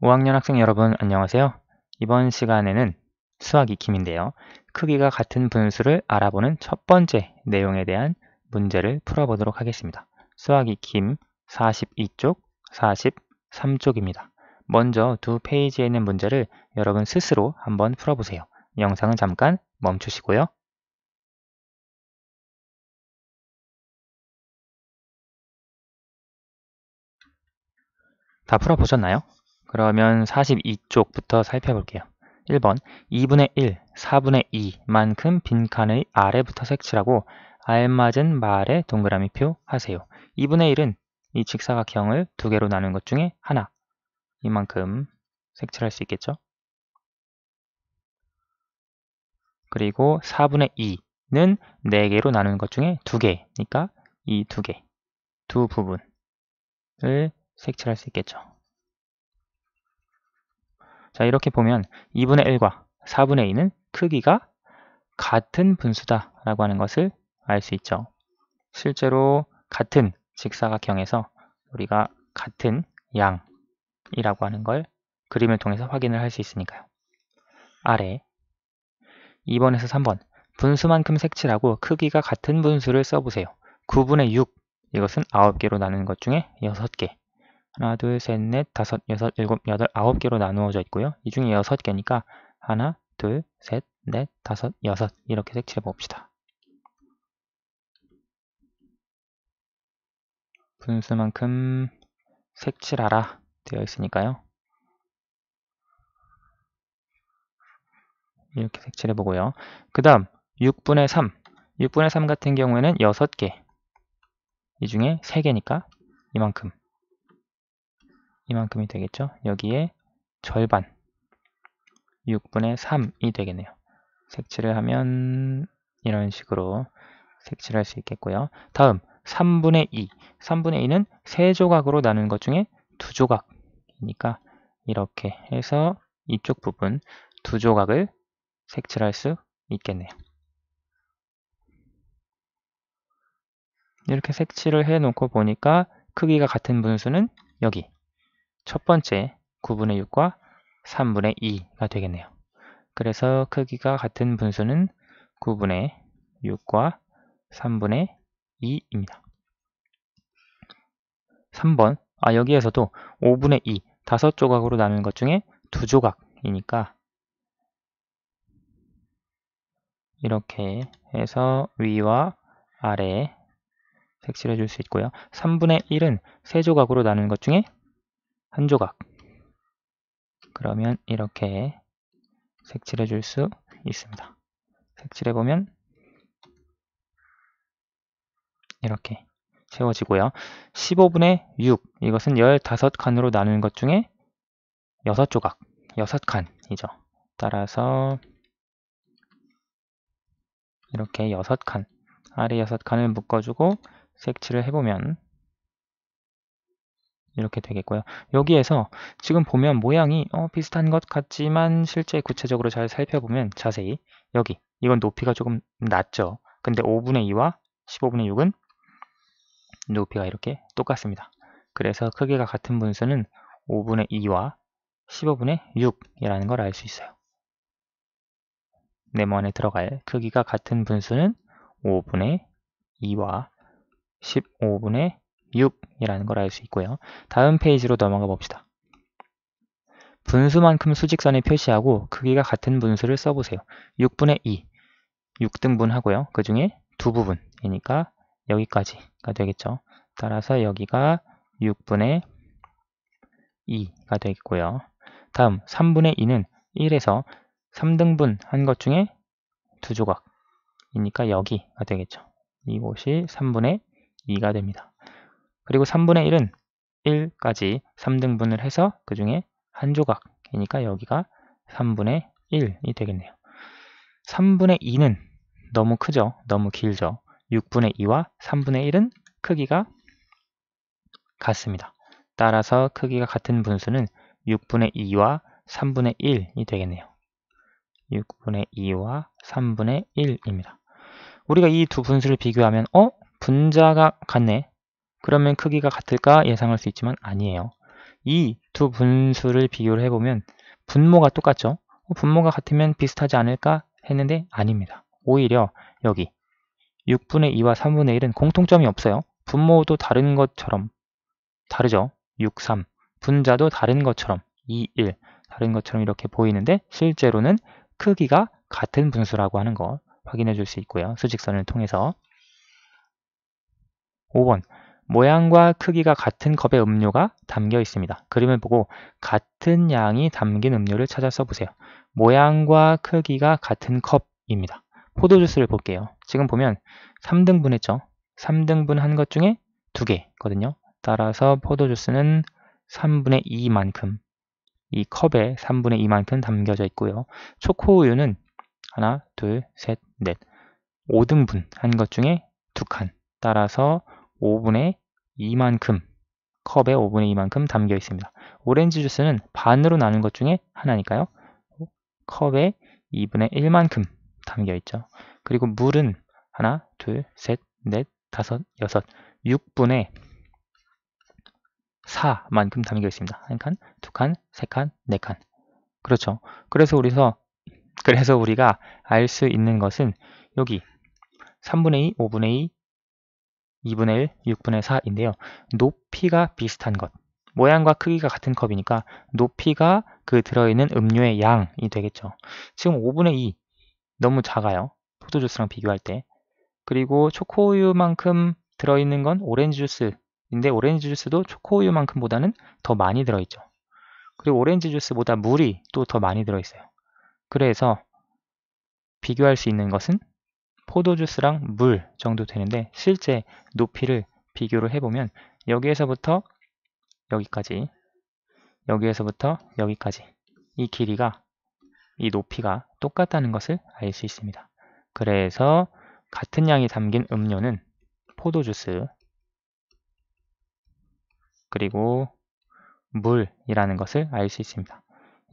5학년 학생 여러분 안녕하세요. 이번 시간에는 수학 익힘인데요. 크기가 같은 분수를 알아보는 첫 번째 내용에 대한 문제를 풀어보도록 하겠습니다. 수학 익힘 42쪽, 43쪽입니다. 먼저 두 페이지에 있는 문제를 여러분 스스로 한번 풀어보세요. 영상은 잠깐 멈추시고요. 다 풀어보셨나요? 그러면 42쪽부터 살펴볼게요. 1번 2분의 1, 4분의 2만큼 빈칸의 아래부터 색칠하고 알맞은 말에 동그라미표 하세요. 2분의 1은 이 직사각형을 두 개로 나눈 것 중에 하나, 이만큼 색칠할 수 있겠죠? 그리고 4분의 2는 4개로 나눈 것 중에 두 개니까 이 두 개, 두 부분을 색칠할 수 있겠죠. 자, 이렇게 보면 2분의 1과 4분의 2는 크기가 같은 분수다 라고 하는 것을 알 수 있죠. 실제로 같은 직사각형에서 우리가 같은 양이라고 하는 걸 그림을 통해서 확인을 할 수 있으니까요. 아래 2번에서 3번 분수만큼 색칠하고 크기가 같은 분수를 써보세요. 9분의 6 이것은 9개로 나누는 것 중에 6개 하나, 둘, 셋, 넷, 다섯, 여섯, 일곱, 여덟, 9개로 나누어져 있고요. 이 중에 6개니까 하나, 둘, 셋, 넷, 다섯, 여섯 이렇게 색칠해 봅시다. 분수만큼 색칠하라 되어 있으니까요. 이렇게 색칠해 보고요. 그 다음 6분의 3 6분의 3 같은 경우에는 6개 이 중에 3개니까 이만큼이 되겠죠. 여기에 절반 6분의 3이 되겠네요. 색칠을 하면 이런 식으로 색칠할 수 있겠고요. 다음 3분의 2 3분의 2는 3조각으로 나눈 것 중에 2조각이니까 이렇게 해서 이쪽 부분 2조각을 색칠할 수 있겠네요. 이렇게 색칠을 해 놓고 보니까 크기가 같은 분수는 여기 첫 번째 9분의 6과 3분의 2가 되겠네요. 그래서 크기가 같은 분수는 9분의 6과 3분의 2입니다. 3번 여기에서도 5분의 2 5조각으로 나눈 것 중에 2조각이니까 이렇게 해서 위와 아래에 색칠해 줄 수 있고요. 3분의 1은 3조각으로 나눈 것 중에 1조각. 그러면 이렇게 색칠해 줄 수 있습니다. 색칠해 보면 이렇게 채워지고요. 15분의 6 이것은 15칸으로 나누는 것 중에 6조각, 6칸이죠. 따라서 이렇게 6칸, 아래 6칸을 묶어주고 색칠을 해보면 이렇게 되겠고요. 여기에서 지금 보면 모양이 비슷한 것 같지만 실제 구체적으로 잘 살펴보면 자세히 여기 이건 높이가 조금 낮죠. 근데 5분의 2와 15분의 6은 높이가 이렇게 똑같습니다. 그래서 크기가 같은 분수는 5분의 2와 15분의 6이라는 걸 알 수 있어요. 네모 안에 들어갈 크기가 같은 분수는 5분의 2와 15분의 6이라는 걸 알 수 있고요. 다음 페이지로 넘어가 봅시다. 분수만큼 수직선에 표시하고 크기가 같은 분수를 써보세요. 6분의 2, 6등분 하고요. 그 중에 두 부분이니까 여기까지가 되겠죠. 따라서 여기가 6분의 2가 되겠고요. 다음 3분의 2는 1에서 3등분 한 것 중에 2조각이니까 여기가 되겠죠. 이곳이 3분의 2가 됩니다. 그리고 3분의 1은 1까지 3등분을 해서 그 중에 1조각이니까 여기가 3분의 1이 되겠네요. 3분의 2는 너무 크죠? 너무 길죠? 6분의 2와 3분의 1은 크기가 같습니다. 따라서 크기가 같은 분수는 6분의 2와 3분의 1이 되겠네요. 6분의 2와 3분의 1입니다. 우리가 이 두 분수를 비교하면 분자가 같네. 그러면 크기가 같을까 예상할 수 있지만 아니에요. 이 두 분수를 비교를 해보면 분모가 똑같죠? 분모가 같으면 비슷하지 않을까 했는데 아닙니다. 오히려 여기 6분의 2와 3분의 1은 공통점이 없어요. 분모도 다른 것처럼 다르죠? 6, 3. 분자도 다른 것처럼 2, 1 다른 것처럼 이렇게 보이는데 실제로는 크기가 같은 분수라고 하는 거 확인해 줄 수 있고요. 수직선을 통해서. 5번. 모양과 크기가 같은 컵에 음료가 담겨 있습니다. 그림을 보고 같은 양이 담긴 음료를 찾아 써보세요. 모양과 크기가 같은 컵입니다. 포도주스를 볼게요. 지금 보면 3등분 했죠? 3등분 한 것 중에 2개거든요. 따라서 포도주스는 3분의 2만큼, 이 컵에 3분의 2만큼 담겨져 있고요. 초코우유는 하나, 둘, 셋, 넷, 5등분 한 것 중에 2칸, 따라서 5분의 2만큼, 컵에 5분의 2만큼 담겨 있습니다. 오렌지 주스는 반으로 나눈 것 중에 하나니까요. 컵에 2분의 1만큼 담겨 있죠. 그리고 물은 하나, 둘, 셋, 넷, 다섯, 여섯, 6분의 4만큼 담겨 있습니다. 한 칸, 두 칸, 세 칸, 네 칸. 그렇죠. 그래서 우리가 알 수 있는 것은 여기 3분의 2, 5분의 2, 2분의 1, 6분의 4인데요. 높이가 비슷한 것. 모양과 크기가 같은 컵이니까 높이가 그 들어있는 음료의 양이 되겠죠. 지금 5분의 2 너무 작아요. 포도주스랑 비교할 때. 그리고 초코우유만큼 들어있는 건 오렌지 주스인데 오렌지 주스도 초코우유만큼보다는 더 많이 들어있죠. 그리고 오렌지 주스보다 물이 또 더 많이 들어있어요. 그래서 비교할 수 있는 것은 포도주스랑 물 정도 되는데 실제 높이를 비교를 해보면 여기에서부터 여기까지, 여기에서부터 여기까지 이 길이가, 이 높이가 똑같다는 것을 알 수 있습니다. 그래서 같은 양이 담긴 음료는 포도주스 그리고 물이라는 것을 알 수 있습니다.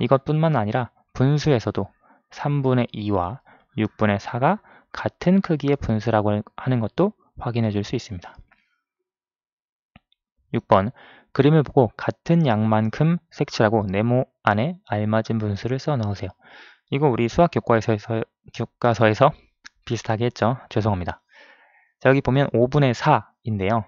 이것뿐만 아니라 분수에서도 3분의 2와 6분의 4가 같은 크기의 분수라고 하는 것도 확인해 줄 수 있습니다. 6번. 그림을 보고 같은 양만큼 색칠하고 네모 안에 알맞은 분수를 써 넣으세요. 이거 우리 수학 교과서에서 비슷하게 했죠. 죄송합니다. 자, 여기 보면 5분의 4인데요.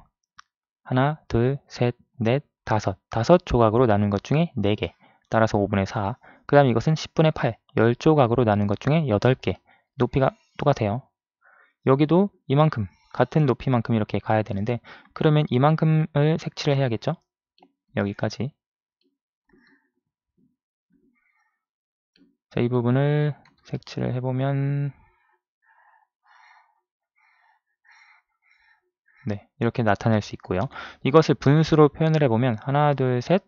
하나, 둘, 셋, 넷, 다섯 조각으로 나눈 것 중에 4개. 따라서 5분의 4. 그 다음 이것은 10분의 8. 10조각으로 나눈 것 중에 8개. 높이가 똑같아요. 여기도 이만큼, 같은 높이만큼 이렇게 가야 되는데 그러면 이만큼을 색칠을 해야겠죠? 여기까지. 자, 이 부분을 색칠을 해보면 네, 이렇게 나타낼 수 있고요. 이것을 분수로 표현을 해보면 하나, 둘, 셋,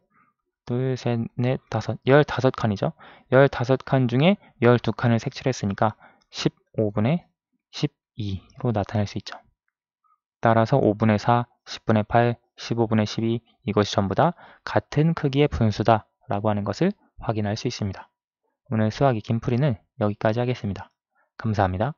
넷, 다섯, 15칸이죠. 15칸 중에 12칸을 색칠했으니까 15분의 12로 나타낼 수 있죠. 따라서 5분의 4, 10분의 8, 15분의 12 이것이 전부 다 같은 크기의 분수다 라고 하는 것을 확인할 수 있습니다. 오늘 수학의 김풀이는 여기까지 하겠습니다. 감사합니다.